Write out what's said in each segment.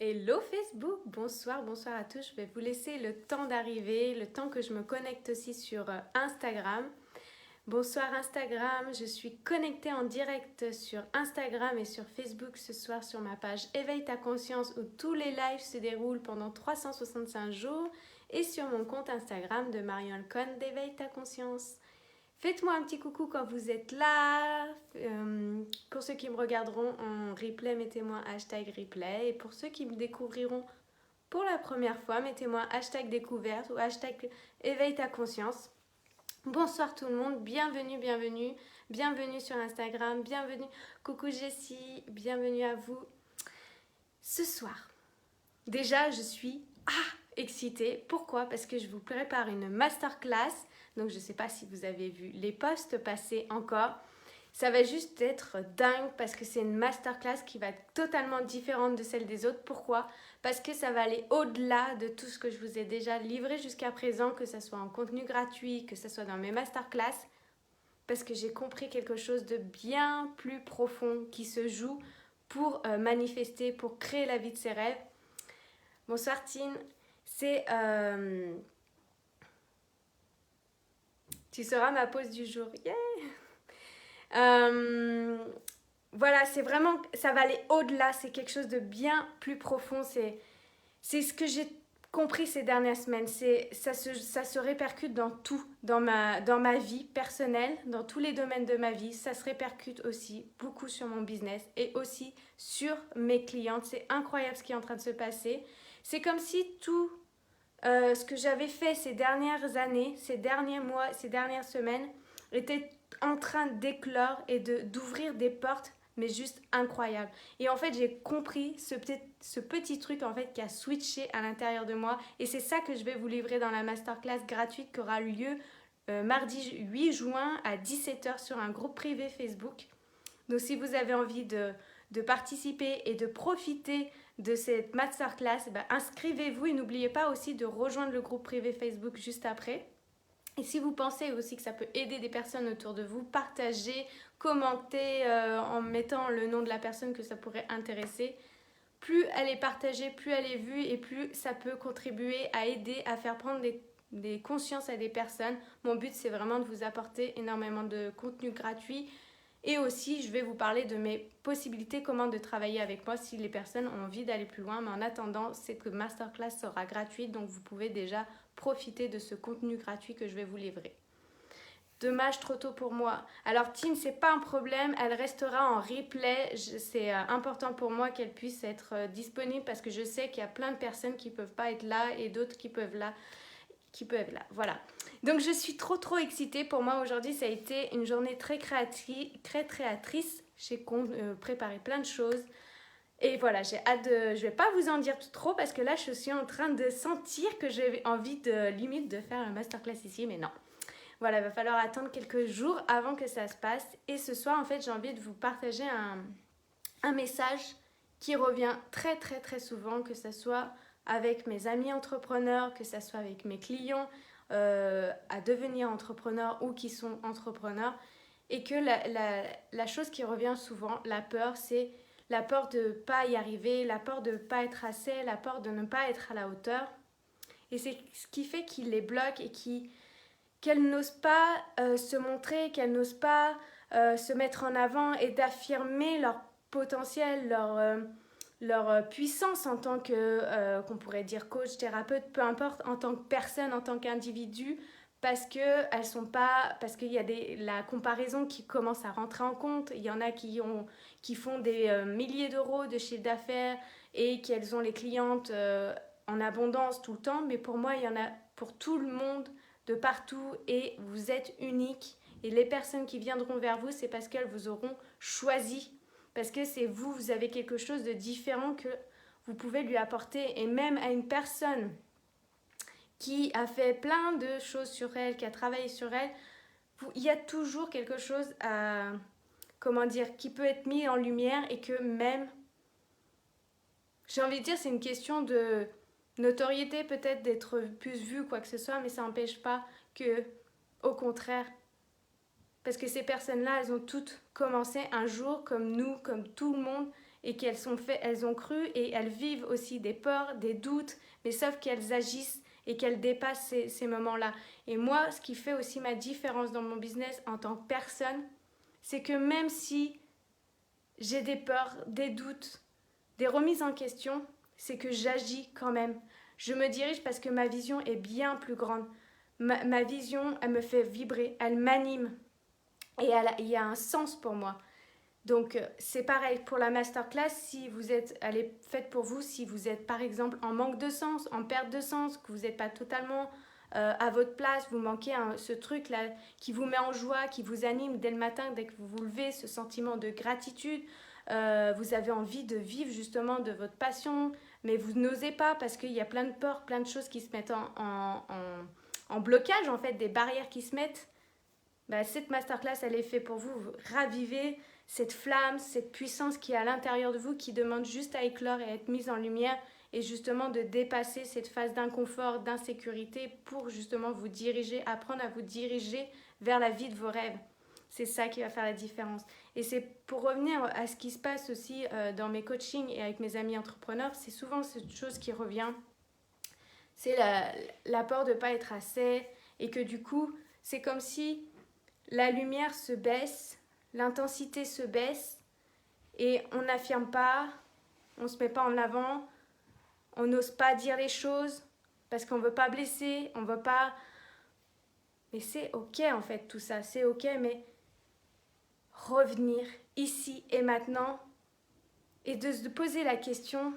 Hello Facebook, bonsoir, bonsoir à tous. Je vais vous laisser le temps d'arriver, le temps que je me connecte aussi sur Instagram. Bonsoir Instagram, je suis connectée en direct sur Instagram et sur Facebook ce soir sur ma page Éveille ta conscience où tous les lives se déroulent pendant 365 jours et sur mon compte Instagram de Marion Cohn d'Éveille ta conscience. Faites-moi un petit coucou quand vous êtes là. Pour ceux qui me regarderont en replay, mettez-moi hashtag replay. Et pour ceux qui me découvriront pour la première fois, mettez-moi hashtag découverte ou hashtag éveille ta conscience. Bonsoir tout le monde, bienvenue, bienvenue, bienvenue sur Instagram, bienvenue. Coucou Jessie, bienvenue à vous. Ce soir, déjà je suis excitée. Pourquoi? Parce que je vous prépare une masterclass. Donc je ne sais pas si vous avez vu les posts passer encore. Ça va juste être dingue parce que c'est une masterclass qui va être totalement différente de celle des autres. Pourquoi? Parce que ça va aller au-delà de tout ce que je vous ai déjà livré jusqu'à présent, que ce soit en contenu gratuit, que ce soit dans mes masterclass. Parce que j'ai compris quelque chose de bien plus profond qui se joue pour manifester, pour créer la vie de ses rêves. Bonsoir Tine, c'est... Tu seras ma pause du jour. Yeah! Voilà, c'est vraiment, ça va aller au-delà, c'est quelque chose de bien plus profond, c'est ce que j'ai compris ces dernières semaines, ça se répercute dans tout, dans ma vie personnelle, dans tous les domaines de ma vie, ça se répercute aussi beaucoup sur mon business et aussi sur mes clientes, c'est incroyable ce qui est en train de se passer, c'est comme si tout ce que j'avais fait ces dernières années, ces derniers mois, ces dernières semaines, était en train d'éclore et d'ouvrir des portes, mais juste incroyable. Et en fait, j'ai compris ce petit truc en fait qui a switché à l'intérieur de moi. Et c'est ça que je vais vous livrer dans la masterclass gratuite qui aura lieu mardi 8 juin à 17h sur un groupe privé Facebook. Donc si vous avez envie de participer et de profiter de cette masterclass, inscrivez-vous et n'oubliez pas aussi de rejoindre le groupe privé Facebook juste après. Et si vous pensez aussi que ça peut aider des personnes autour de vous, partagez, commentez en mettant le nom de la personne que ça pourrait intéresser. Plus elle est partagée, plus elle est vue et plus ça peut contribuer à aider à faire prendre des consciences à des personnes. Mon but, c'est vraiment de vous apporter énormément de contenu gratuit. Et aussi, je vais vous parler de mes possibilités, comment de travailler avec moi si les personnes ont envie d'aller plus loin. Mais en attendant, cette masterclass sera gratuite, donc vous pouvez déjà profiter de ce contenu gratuit que je vais vous livrer. Dommage, trop tôt pour moi. Alors Tine, c'est pas un problème, elle restera en replay. C'est important pour moi qu'elle puisse être disponible parce que je sais qu'il y a plein de personnes qui peuvent pas être là et d'autres qui peuvent là. Voilà. Donc je suis trop excitée. Pour moi aujourd'hui, ça a été une journée très créatrice. J'ai préparé plein de choses. Et voilà, j'ai hâte de... Je vais pas vous en dire trop parce que là, je suis en train de sentir que j'ai envie de limite de faire un masterclass ici, mais non. Voilà, il va falloir attendre quelques jours avant que ça se passe. Et ce soir, en fait, j'ai envie de vous partager un message qui revient très souvent, que ce soit avec mes amis entrepreneurs, que ce soit avec mes clients à devenir entrepreneurs ou qui sont entrepreneurs. Et que la chose qui revient souvent, la peur, c'est la peur de ne pas y arriver, la peur de ne pas être assez, la peur de ne pas être à la hauteur. Et c'est ce qui fait qu'ils les bloquent et qu'elles n'osent pas se montrer, qu'elles n'osent pas se mettre en avant et d'affirmer leur potentiel, leur puissance en tant que, qu'on pourrait dire coach, thérapeute, peu importe, en tant que personne, en tant qu'individu, parce qu'il y a la comparaison qui commence à rentrer en compte. Il y en a qui font des milliers d'euros de chiffre d'affaires et qu'elles ont les clientes en abondance tout le temps, mais pour moi, il y en a pour tout le monde, de partout, et vous êtes unique. Et les personnes qui viendront vers vous, c'est parce qu'elles vous auront choisi. Parce que c'est vous, vous avez quelque chose de différent que vous pouvez lui apporter. Et même à une personne qui a fait plein de choses sur elle, qui a travaillé sur elle, il y a toujours quelque chose qui peut être mis en lumière et que même, j'ai envie de dire, c'est une question de notoriété peut-être, d'être plus vu, quoi que ce soit, mais ça n'empêche pas que, au contraire, parce que ces personnes-là, elles ont toutes commencé un jour comme nous, comme tout le monde, et elles ont cru et elles vivent aussi des peurs, des doutes, mais sauf qu'elles agissent et qu'elles dépassent ces moments-là. Et moi, ce qui fait aussi ma différence dans mon business en tant que personne, c'est que même si j'ai des peurs, des doutes, des remises en question, c'est que j'agis quand même. Je me dirige parce que ma vision est bien plus grande. Ma vision, elle me fait vibrer, elle m'anime et il y a un sens pour moi. Donc c'est pareil pour la masterclass, si elle est faite pour vous, si vous êtes par exemple en manque de sens, en perte de sens, que vous n'êtes pas totalement à votre place, vous manquez ce truc là qui vous met en joie, qui vous anime dès le matin, dès que vous vous levez, ce sentiment de gratitude, vous avez envie de vivre justement de votre passion, mais vous n'osez pas parce qu'il y a plein de peurs, plein de choses qui se mettent en blocage en fait, des barrières qui se mettent. Bah, cette masterclass, elle est faite pour vous raviver cette flamme, cette puissance qui est à l'intérieur de vous, qui demande juste à éclore et à être mise en lumière, et justement de dépasser cette phase d'inconfort, d'insécurité pour justement vous diriger, apprendre à vous diriger vers la vie de vos rêves. C'est ça qui va faire la différence. Et c'est pour revenir à ce qui se passe aussi dans mes coachings et avec mes amis entrepreneurs, c'est souvent cette chose qui revient. C'est la peur de ne pas être assez, et que du coup, c'est comme si la lumière se baisse, l'intensité se baisse et on n'affirme pas, on ne se met pas en avant, on n'ose pas dire les choses parce qu'on ne veut pas blesser, on veut pas... Mais c'est ok en fait tout ça, c'est ok, mais revenir ici et maintenant et de se poser la question,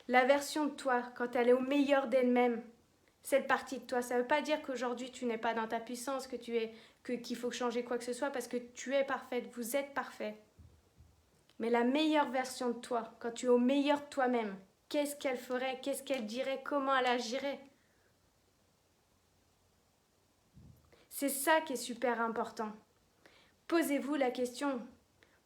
la version de toi quand elle est au meilleur d'elle-même, cette partie de toi, ça ne veut pas dire qu'aujourd'hui tu n'es pas dans ta puissance, qu'il faut changer quoi que ce soit parce que tu es parfaite, vous êtes parfait. Mais la meilleure version de toi, quand tu es au meilleur de toi-même, qu'est-ce qu'elle ferait, qu'est-ce qu'elle dirait, comment elle agirait? C'est ça qui est super important. Posez-vous la question,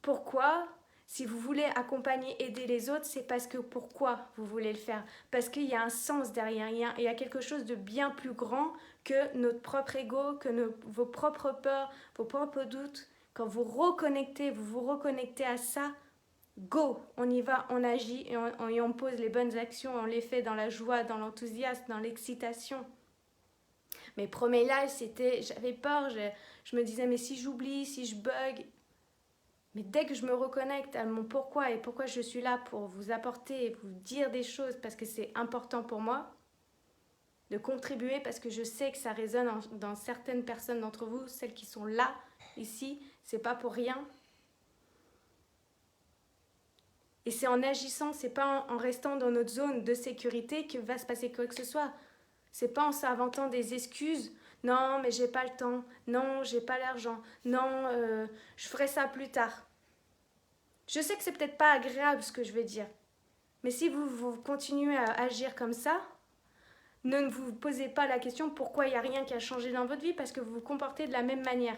pourquoi? Si vous voulez accompagner, aider les autres, c'est parce que pourquoi vous voulez le faire? Parce qu'il y a un sens derrière, il y a quelque chose de bien plus grand que notre propre ego, que vos propres peurs, vos propres doutes. Quand vous vous reconnectez à ça, go, on y va, on agit et on pose les bonnes actions, on les fait dans la joie, dans l'enthousiasme, dans l'excitation. Mes premiers lives, j'avais peur, je me disais mais si j'oublie, si je bug. Mais dès que je me reconnecte à mon pourquoi et pourquoi je suis là pour vous apporter, vous dire des choses parce que c'est important pour moi, de contribuer parce que je sais que ça résonne dans certaines personnes d'entre vous, celles qui sont là, ici, c'est pas pour rien. Et c'est en agissant, c'est pas en restant dans notre zone de sécurité que va se passer quoi que ce soit. C'est pas en s'inventant des excuses. Non, mais j'ai pas le temps. Non, j'ai pas l'argent. Non, je ferai ça plus tard. Je sais que c'est peut-être pas agréable ce que je vais dire. Mais si vous continuez à agir comme ça, ne vous posez pas la question pourquoi il n'y a rien qui a changé dans votre vie parce que vous vous comportez de la même manière.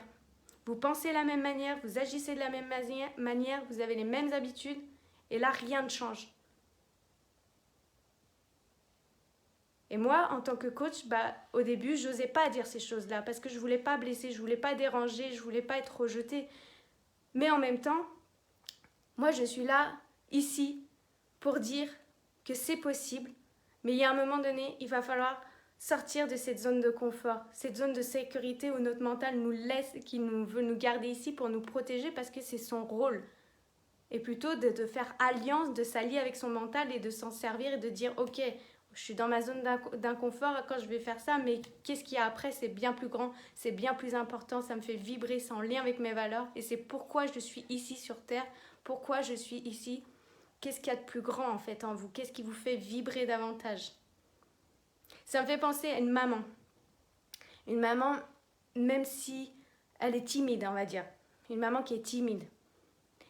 Vous pensez de la même manière, vous agissez de la même manière, vous avez les mêmes habitudes et là rien ne change. Et moi, en tant que coach, au début, je n'osais pas dire ces choses-là parce que je ne voulais pas blesser, je ne voulais pas déranger, je ne voulais pas être rejetée. Mais en même temps, moi, je suis là, ici, pour dire que c'est possible. Mais il y a un moment donné, il va falloir sortir de cette zone de confort, cette zone de sécurité où notre mental nous laisse, qui veut nous garder ici pour nous protéger parce que c'est son rôle. Et plutôt de faire alliance, de s'allier avec son mental et de s'en servir et de dire « Ok, je suis dans ma zone d'inconfort quand je vais faire ça, mais qu'est-ce qu'il y a après? C'est bien plus grand, c'est bien plus important, ça me fait vibrer, c'est en lien avec mes valeurs et c'est pourquoi je suis ici sur Terre, pourquoi je suis ici. Qu'est-ce qu'il y a de plus grand en fait en vous? Qu'est-ce qui vous fait vibrer davantage? » Ça me fait penser à une maman. Une maman, même si elle est timide, on va dire. Une maman qui est timide.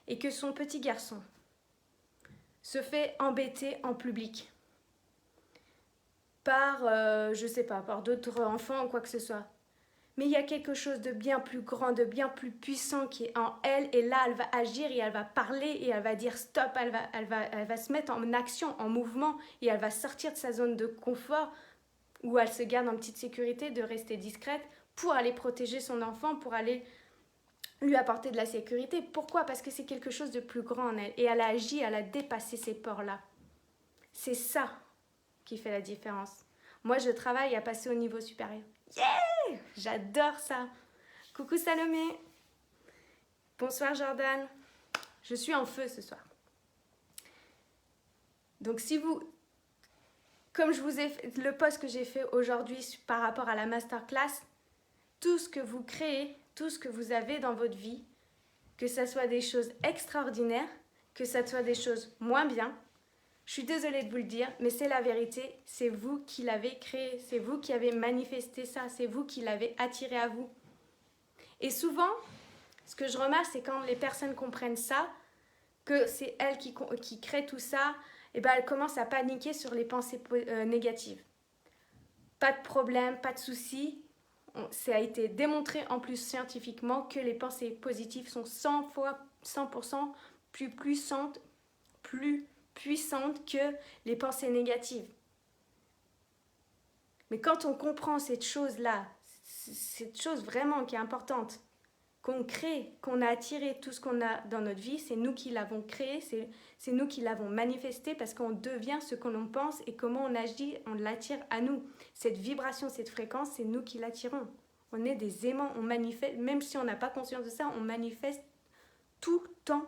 Et que son petit garçon se fait embêter en public par, je sais pas, par d'autres enfants ou quoi que ce soit. Mais il y a quelque chose de bien plus grand, de bien plus puissant qui est en elle. Et là, elle va agir et elle va parler et elle va dire stop. Elle va se mettre en action, en mouvement. Et elle va sortir de sa zone de confort où elle se garde en petite sécurité, de rester discrète pour aller protéger son enfant, pour aller lui apporter de la sécurité. Pourquoi? Parce que c'est quelque chose de plus grand en elle. Et elle a agi, elle a dépassé ces peurs-là. C'est ça qui fait la différence. Moi, je travaille à passer au niveau supérieur. Yeah! J'adore ça. Coucou Salomé. Bonsoir Jordan. Je suis en feu ce soir. Donc si vous... Comme je vous ai fait le post que j'ai fait aujourd'hui par rapport à la masterclass, tout ce que vous créez, tout ce que vous avez dans votre vie, que ce soit des choses extraordinaires, que ce soit des choses moins bien, je suis désolée de vous le dire, mais c'est la vérité, c'est vous qui l'avez créé, c'est vous qui avez manifesté ça, c'est vous qui l'avez attiré à vous. Et souvent, ce que je remarque, c'est quand les personnes comprennent ça, que c'est elles qui créent tout ça, et ben elles commencent à paniquer sur les pensées négatives. Pas de problème, pas de souci. Ça a été démontré en plus scientifiquement que les pensées positives sont 100% plus puissantes que les pensées négatives. Mais quand on comprend cette chose-là, cette chose vraiment qui est importante, qu'on crée, qu'on a attiré tout ce qu'on a dans notre vie, c'est nous qui l'avons créé, c'est nous qui l'avons manifesté parce qu'on devient ce que l'on pense et comment on agit, on l'attire à nous. Cette vibration, cette fréquence, c'est nous qui l'attirons. On est des aimants, on manifeste, même si on n'a pas conscience de ça, on manifeste tout le temps,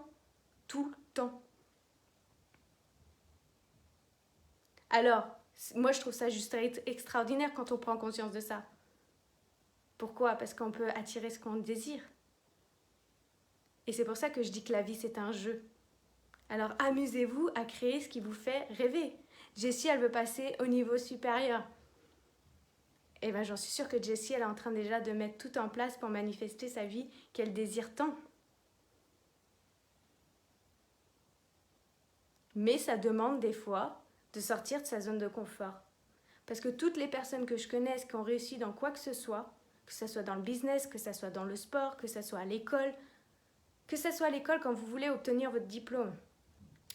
tout le temps. Alors, moi je trouve ça juste extraordinaire quand on prend conscience de ça. Pourquoi? Parce qu'on peut attirer ce qu'on désire. Et c'est pour ça que je dis que la vie c'est un jeu. Alors amusez-vous à créer ce qui vous fait rêver. Jessie, elle veut passer au niveau supérieur. Et bien j'en suis sûre que Jessie, elle est en train déjà de mettre tout en place pour manifester sa vie qu'elle désire tant. Mais ça demande des fois de sortir de sa zone de confort. Parce que toutes les personnes que je connaisse qui ont réussi dans quoi que ce soit dans le business, que ce soit dans le sport, que ce soit à l'école, quand vous voulez obtenir votre diplôme,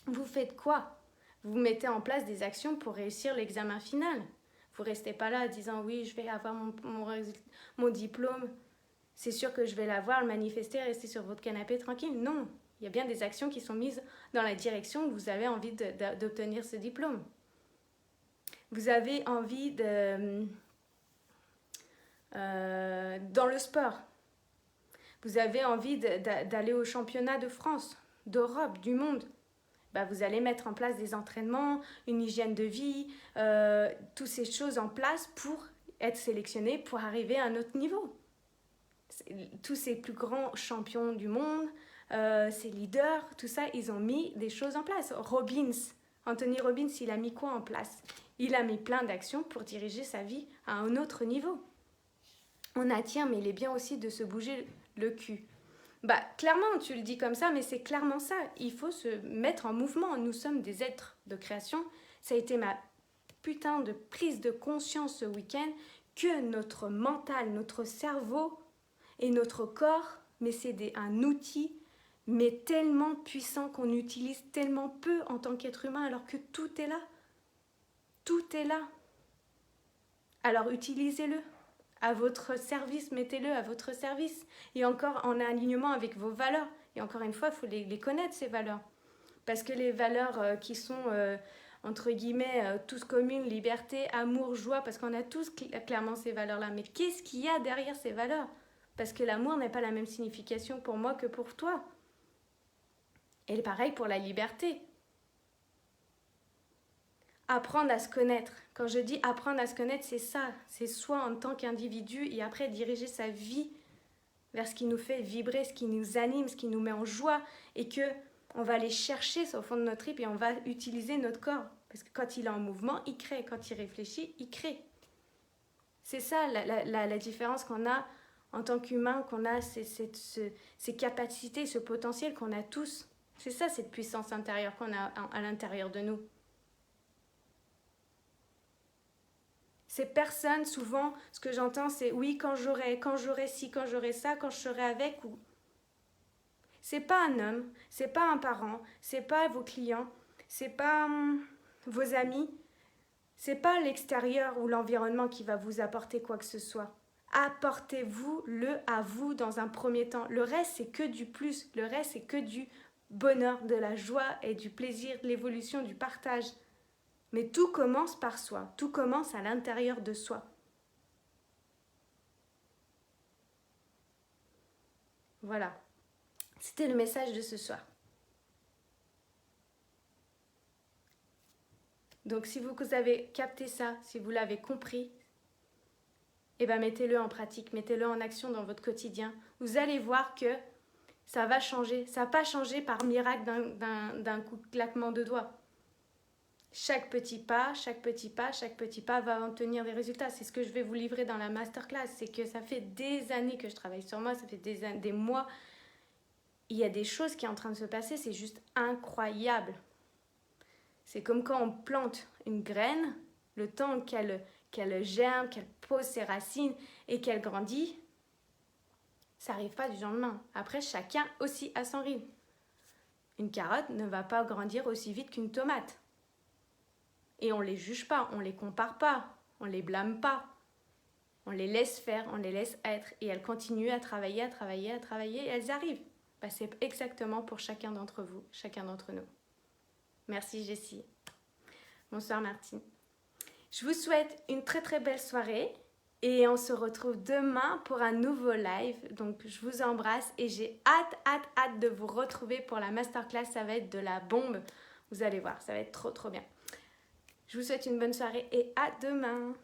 vous faites quoi? Vous mettez en place des actions pour réussir l'examen final. Vous ne restez pas là en disant oui, je vais avoir mon diplôme, c'est sûr que je vais l'avoir, le manifester, rester sur votre canapé tranquille. Non, il y a bien des actions qui sont mises dans la direction où vous avez envie d'obtenir ce diplôme. Vous avez envie de... dans le sport, vous avez envie d'aller au championnat de France, d'Europe, du monde. Bah, vous allez mettre en place des entraînements, une hygiène de vie, toutes ces choses en place pour être sélectionné, pour arriver à un autre niveau. Tous ces plus grands champions du monde, ces leaders, tout ça, ils ont mis des choses en place. Anthony Robbins, il a mis quoi en place? Il a mis plein d'actions pour diriger sa vie à un autre niveau. On attire, mais il est bien aussi de se bouger le cul. Bah, clairement, tu le dis comme ça, mais c'est clairement ça. Il faut se mettre en mouvement. Nous sommes des êtres de création. Ça a été ma putain de prise de conscience ce week-end que notre mental, notre cerveau et notre corps, mais c'est un outil, mais tellement puissant qu'on utilise tellement peu en tant qu'être humain, alors que tout est là. Tout est là. Alors utilisez-le. À votre service, mettez-le à votre service. Et encore en alignement avec vos valeurs. Et encore une fois, il faut les connaître, ces valeurs. Parce que les valeurs qui sont, entre guillemets, tous communes, liberté, amour, joie, parce qu'on a tous clairement ces valeurs-là. Mais qu'est-ce qu'il y a derrière ces valeurs? Parce que l'amour n'a pas la même signification pour moi que pour toi. Et pareil pour la liberté. Apprendre à se connaître. Quand je dis apprendre à se connaître, c'est ça. C'est soi en tant qu'individu et après diriger sa vie vers ce qui nous fait vibrer, ce qui nous anime, ce qui nous met en joie et que on va aller chercher au fond de notre trip et on va utiliser notre corps. Parce que quand il est en mouvement, il crée. Quand il réfléchit, il crée. C'est ça la différence qu'on a en tant qu'humain, qu'on a ces capacités, ce potentiel qu'on a tous. C'est ça cette puissance intérieure qu'on a à l'intérieur de nous. Ces personnes, souvent, ce que j'entends, c'est oui, quand j'aurai ci, quand j'aurai ça, quand je serai avec ou... C'est pas un homme, c'est pas un parent, c'est pas vos clients, c'est pas vos amis, c'est pas l'extérieur ou l'environnement qui va vous apporter quoi que ce soit. apportez-vous-le à vous dans un premier temps. Le reste, c'est que du plus. Le reste, c'est que du bonheur, de la joie et du plaisir, de l'évolution, du partage. Mais tout commence par soi. Tout commence à l'intérieur de soi. Voilà. C'était le message de ce soir. Donc si vous avez capté ça, si vous l'avez compris, eh ben mettez-le en pratique, mettez-le en action dans votre quotidien. Vous allez voir que ça va changer. Ça n'a pas changé par miracle d'un coup de claquement de doigts. Chaque petit pas va obtenir des résultats. C'est ce que je vais vous livrer dans la masterclass. C'est que ça fait des années que je travaille sur moi, ça fait des mois. Il y a des choses qui sont en train de se passer, c'est juste incroyable. C'est comme quand on plante une graine, le temps qu'elle germe, qu'elle pose ses racines et qu'elle grandit, ça n'arrive pas du jour au lendemain. Après, chacun aussi a son rythme. Une carotte ne va pas grandir aussi vite qu'une tomate. Et on ne les juge pas, on ne les compare pas, on ne les blâme pas. On les laisse faire, on les laisse être. Et elles continuent à travailler, et elles arrivent. Bah, c'est exactement pour chacun d'entre vous, chacun d'entre nous. Merci Jessie. Bonsoir Martine. Je vous souhaite une très très belle soirée et on se retrouve demain pour un nouveau live. Donc je vous embrasse et j'ai hâte de vous retrouver pour la masterclass. Ça va être de la bombe. Vous allez voir, ça va être trop bien. Je vous souhaite une bonne soirée et à demain.